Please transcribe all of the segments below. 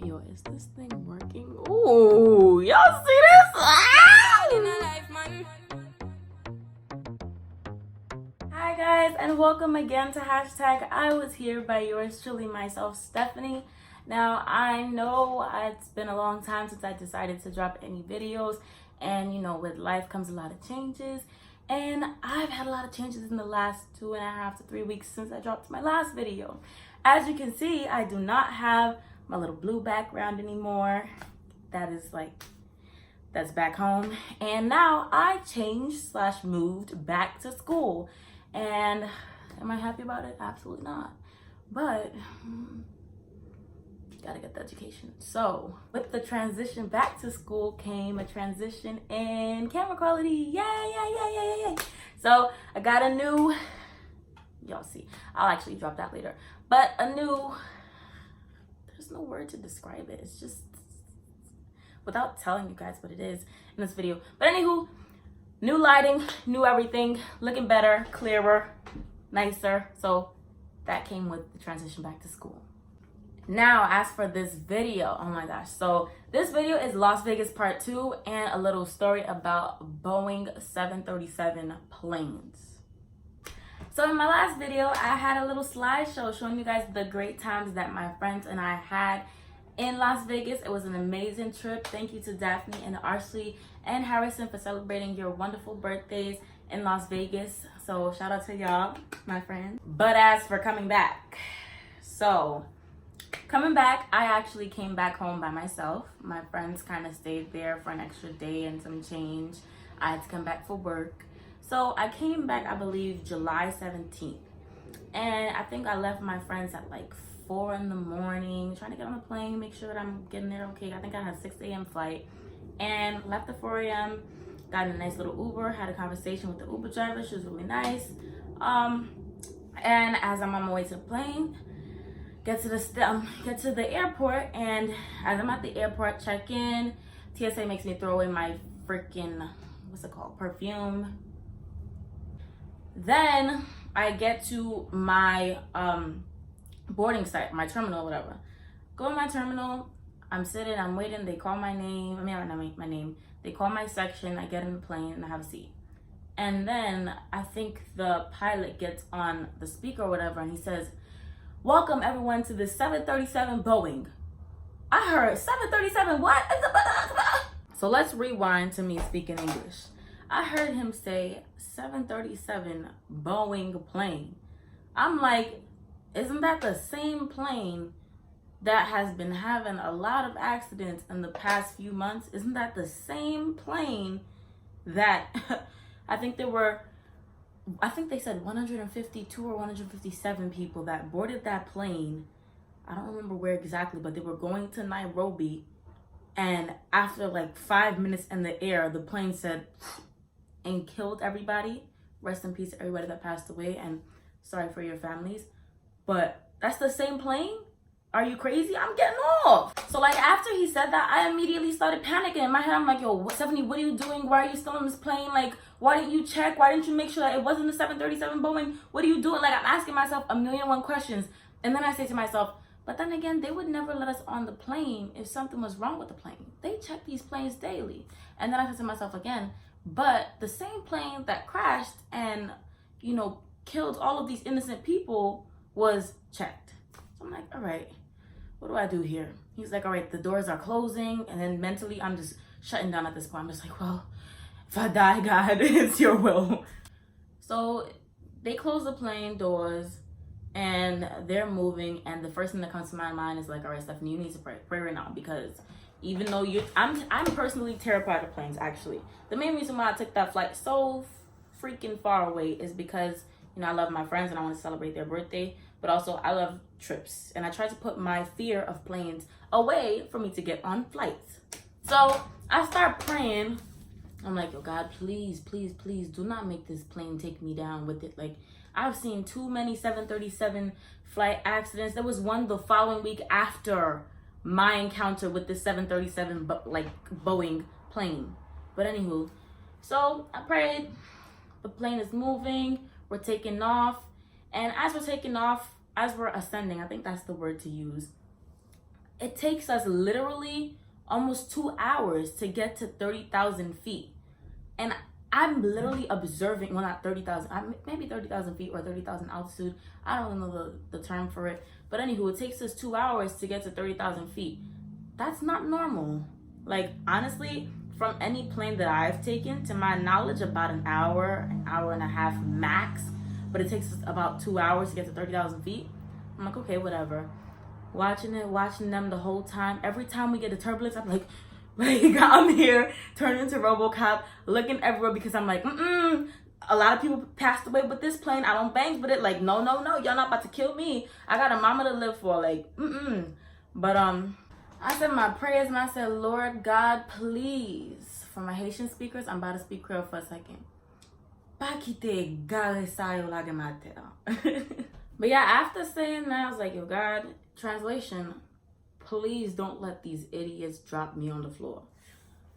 Yo, is this thing working? Ooh, y'all see this? Ah! Hi guys, and welcome again to hashtag I was here by yours truly, myself, Stephanie. Now, I know it's been a long time since I decided to drop any videos, and you know, with life comes a lot of changes, and I've had a lot of changes in the last 2.5 to 3 weeks since I dropped my last video. As you can see, I do not have my little blue background anymore. That's back home. And now I changed/moved back to school. And am I happy about it? Absolutely not. But gotta get the education. So with the transition back to school came a transition in camera quality. Yay. So I got a new, y'all see, I'll actually drop that later. But a new, there's no word to describe it. It's just, without telling you guys what it is in this video. But anywho, new lighting, new everything, looking better, clearer, nicer. So that came with the transition back to school. Now, as for this video, oh my gosh. So this video is Las Vegas part 2 and a little story about Boeing 737 planes. So in my last video, I had a little slideshow showing you guys the great times that my friends and I had in Las Vegas. It was an amazing trip. Thank you to Daphne and Arsley and Harrison for celebrating your wonderful birthdays in Las Vegas. So shout out to y'all, my friends. But as for coming back, so coming back, I actually came back home by myself. My friends kind of stayed there for an extra day and some change. I had to come back for work. So I came back, I believe, July 17th. And I think I left my friends at like 4 in the morning, trying to get on the plane, make sure that I'm getting there okay. I think I had a 6 a.m. flight and left at 4 a.m. Got in a nice little Uber, had a conversation with the Uber driver. She was really nice. And as I'm on my way to the plane, get to the airport, and as I'm at the airport, check in, TSA makes me throw away my freaking, what's it called, perfume. Then I get to my boarding site, my terminal, whatever. Go to my terminal, I'm sitting, I'm waiting, they call my name, not my name, they call my section, I get in the plane and I have a seat. And then I think the pilot gets on the speaker or whatever, and he says, "Welcome everyone to the 737 Boeing." I heard 737 what? So let's rewind to me speaking English. I heard him say 737 Boeing plane. I'm like, isn't that the same plane that has been having a lot of accidents in the past few months? Isn't that the same plane that I think they said 152 or 157 people that boarded that plane. I don't remember where exactly, but they were going to Nairobi. And after like 5 minutes in the air, the plane said and killed everybody. Rest in peace to everybody that passed away, and sorry for your families. But that's the same plane? Are you crazy? I'm getting off. So like after he said that, I immediately started panicking. In my head, I'm like, yo, Stephanie, what are you doing? Why are you still on this plane? Like, why didn't you check? Why didn't you make sure that it wasn't the 737 Boeing? What are you doing? Like, I'm asking myself a million and one questions. And then I say to myself, but then again, they would never let us on the plane if something was wrong with the plane. They check these planes daily. And then I said to myself again, but the same plane that crashed and, you know, killed all of these innocent people was checked. So I'm like, all right, what do I do here? He's like, all right, the doors are closing. And then mentally, I'm just shutting down at this point. I'm just like, well, if I die, God, it's your will. So they close the plane doors and they're moving. And the first thing that comes to my mind is like, all right, Stephanie, you need to pray right now, because even though I'm personally terrified of planes, actually. The main reason why I took that flight so freaking far away is because, you know, I love my friends and I want to celebrate their birthday, but also I love trips. And I try to put my fear of planes away for me to get on flights. So I start praying. I'm like, oh God, please, please, please do not make this plane take me down with it. Like, I've seen too many 737 flight accidents. There was one the following week after my encounter with the 737 Boeing plane. But anywho, so I prayed. The plane is moving. We're taking off. And as we're taking off, as we're ascending, I think that's the word to use, It takes us literally almost 2 hours to get to 30,000 feet. And I'm literally observing, well, not 30,000, maybe 30,000 feet or 30,000 altitude. I don't know the term for it. But anywho, it takes us 2 hours to get to 30,000 feet. That's not normal. Like, honestly, from any plane that I've taken, to my knowledge, about an hour and a half max. But it takes us about 2 hours to get to 30,000 feet. I'm like, okay, whatever. Watching them the whole time. Every time we get a turbulence, I'm like I'm here turning into RoboCop, looking everywhere because I'm like, a lot of people passed away with this plane. I don't bang with it. Like, no, y'all not about to kill me. I got a mama to live for. Like, But I said my prayers and I said, Lord God, please, for my Haitian speakers, I'm about to speak Creole for a second. But yeah, after saying that, I was like, yo, God, translation, please don't let these idiots drop me on the floor.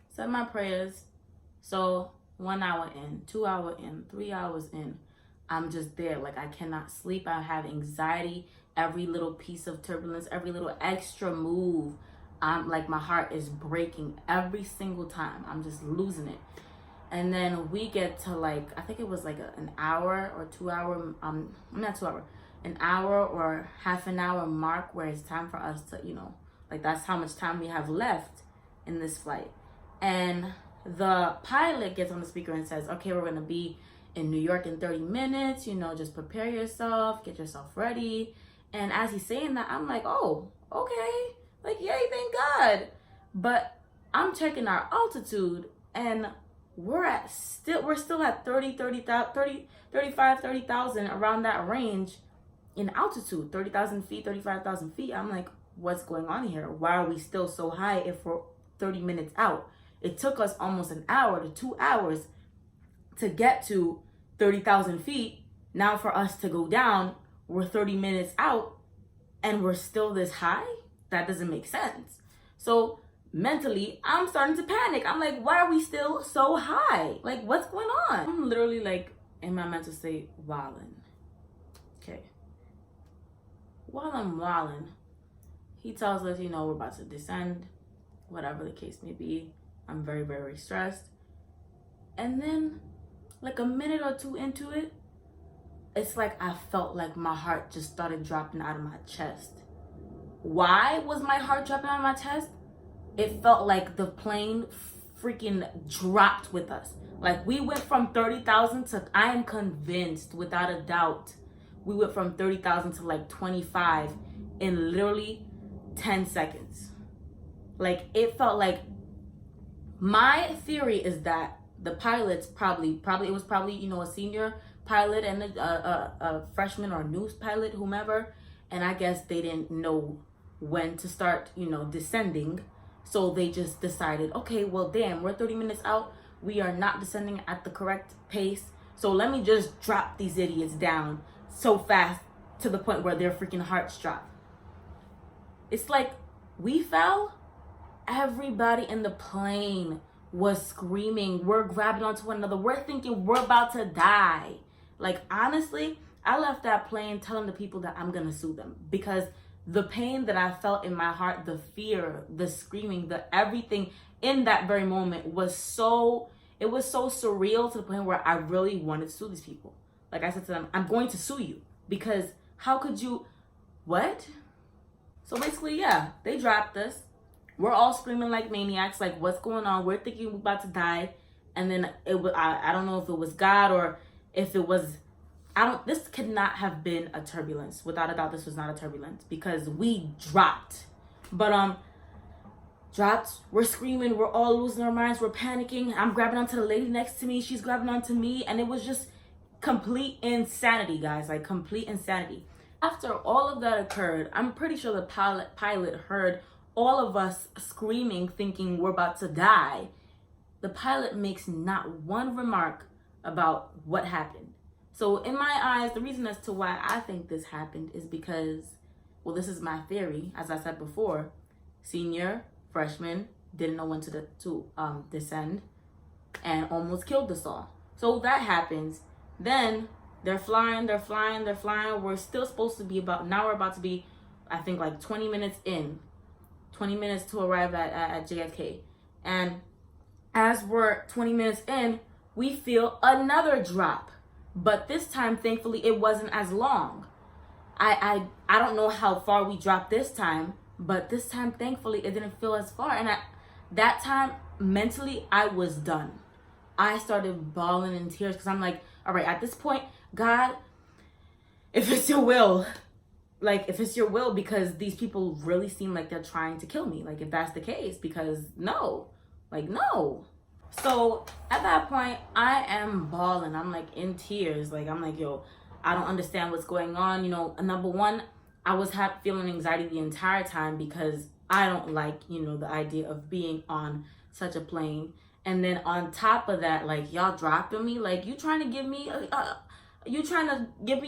Said my prayers. So 1 hour in, 2 hour in, 3 hours in, I'm just there. Like, I cannot sleep. I have anxiety. Every little piece of turbulence, every little extra move, I'm like, my heart is breaking every single time. I'm just losing it. And then we get to, like, I think it was like an hour or 2 hour, not 2 hour, an hour or half an hour mark where it's time for us to, like, that's how much time we have left in this flight. And the pilot gets on the speaker and says, okay, we're going to be in New York in 30 minutes, just prepare yourself, get yourself ready. And as he's saying that, I'm like, oh, okay, like, yay, thank God. But I'm checking our altitude, and we're still at 30,000 around that range in altitude, 30,000 feet, 35,000 feet. I'm like, what's going on here? Why are we still so high if we're 30 minutes out? It took us almost an hour to 2 hours to get to 30,000 feet. Now for us to go down, we're 30 minutes out and we're still this high? That doesn't make sense. So mentally, I'm starting to panic. I'm like, why are we still so high? Like, what's going on? I'm literally like in my mental state, wilding. Okay. While I'm wilding, he tells us, we're about to descend, whatever the case may be. I'm very, very stressed. And then, like a minute or two into it, it's like I felt like my heart just started dropping out of my chest. Why was my heart dropping out of my chest? It felt like the plane freaking dropped with us. Like, we went from 30,000 to, I am convinced, without a doubt, we went from 30,000 to like 25 in literally 10 seconds. Like, it felt like, my theory is that the pilots probably it was a senior pilot and a freshman or new pilot, whomever, and I guess they didn't know when to start, descending. So they just decided, okay, well, damn, we're 30 minutes out. We are not descending at the correct pace. So let me just drop these idiots down so fast to the point where their freaking hearts drop. It's like we fell. Everybody in the plane was screaming. We're grabbing onto one another. We're thinking we're about to die. Like, honestly, I left that plane telling the people that I'm going to sue them because the pain that I felt in my heart, the fear, the screaming, the everything in that very moment was so surreal to the point where I really wanted to sue these people. Like I said to them, I'm going to sue you because how could you, what? So basically, yeah, they dropped us. We're all screaming like maniacs, like, what's going on? We're thinking we're about to die. And then I don't know if it was God or if it was, this could not have been a turbulence. Without a doubt, this was not a turbulence because we dropped. But dropped, we're screaming, we're all losing our minds, we're panicking. I'm grabbing onto the lady next to me, she's grabbing onto me, and it was just complete insanity, guys, like complete insanity. After all of that occurred, I'm pretty sure the pilot heard all of us screaming, thinking we're about to die. The pilot makes not one remark about what happened. So in my eyes, the reason as to why I think this happened is because, well, this is my theory, as I said before, senior, freshman, didn't know when to descend and almost killed us all. So that happens. Then they're flying. We're still supposed to be we're about to be, I think, like 20 minutes in. 20 minutes to arrive at JFK. And as we're 20 minutes in, we feel another drop. But this time, thankfully, it wasn't as long. I don't know how far we dropped this time, but this time, thankfully, it didn't feel as far. And that time, mentally, I was done. I started bawling in tears because I'm like, all right, at this point, God, if it's your will, because these people really seem like they're trying to kill me. Like, if that's the case, because no. So at that point, I am bawling. I'm like in tears. Like, I'm like, yo, I don't understand what's going on. You know, number one, I was feeling anxiety the entire time because I don't like, you know, the idea of being on such a plane. And then on top of that, like, y'all dropping me. Like, you trying to give me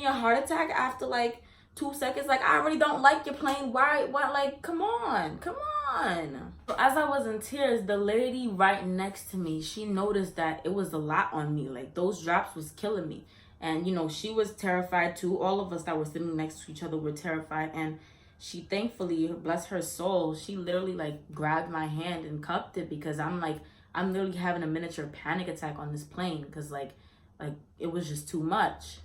a heart attack after like 2 seconds? Like, I already don't like your plane. Why? Like, come on. So as I was in tears, the lady right next to me, she noticed that it was a lot on me. Like, those drops was killing me. And, you know, she was terrified too. All of us that were sitting next to each other were terrified. And she, thankfully, bless her soul, she literally like grabbed my hand and cupped it, because I'm literally having a miniature panic attack on this plane, because like it was just too much.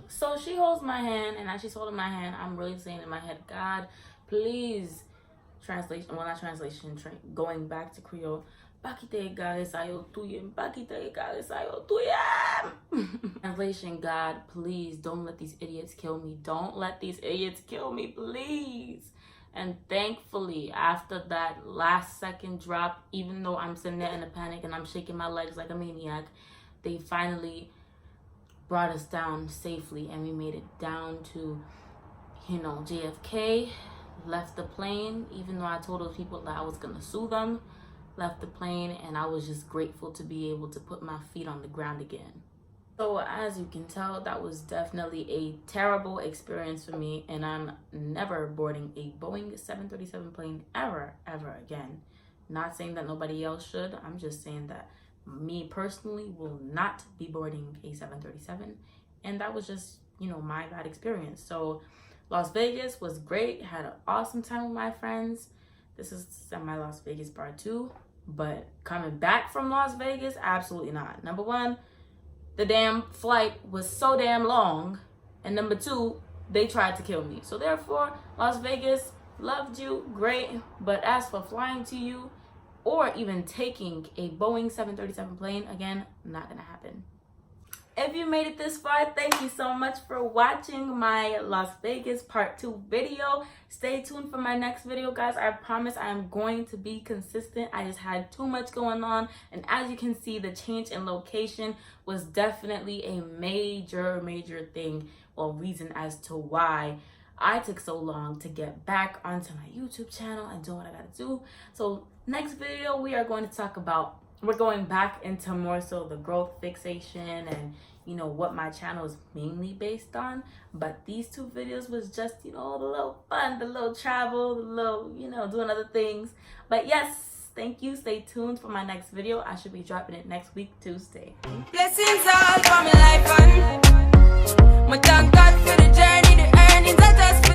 So she holds my hand, and as she's holding my hand, I'm really saying in my head, God, please, going back to Creole, translation, God, please don't let these idiots kill me. Don't let these idiots kill me, please. And thankfully, after that last second drop, even though I'm sitting there in a panic and I'm shaking my legs like a maniac, they finally brought us down safely, and we made it down to, you know, JFK. Left the plane, even though I told those people that I was gonna sue them. Left the plane, and I was just grateful to be able to put my feet on the ground again. So as you can tell, that was definitely a terrible experience for me, and I'm never boarding a Boeing 737 plane ever again. Not saying that nobody else should. I'm just saying that me personally will not be boarding a 737, and that was just, you know, my bad experience. So Las Vegas was great. Had an awesome time with my friends. This is my Las Vegas part 2. But coming back from Las Vegas, absolutely not. Number one, the damn flight was so damn long. And number two, they tried to kill me. So therefore, Las Vegas, loved you, great. But as for flying to you or even taking a Boeing 737 plane, again, not gonna happen. If you made it this far, thank you so much for watching my Las Vegas part 2 video. Stay tuned for my next video, guys. I promise I am going to be consistent. I just had too much going on. And as you can see, the change in location was definitely a major thing, or reason as to why I took so long to get back onto my YouTube channel and do what I gotta do. So next video, we are going to talk about, we're going back into more so the growth fixation and, you know, what my channel is mainly based on. But these 2 videos was just, you know, the little fun, the little travel, the little, you know, doing other things. But yes, thank you. Stay tuned for my next video. I should be dropping it next week, Tuesday. Blessings all for my life and my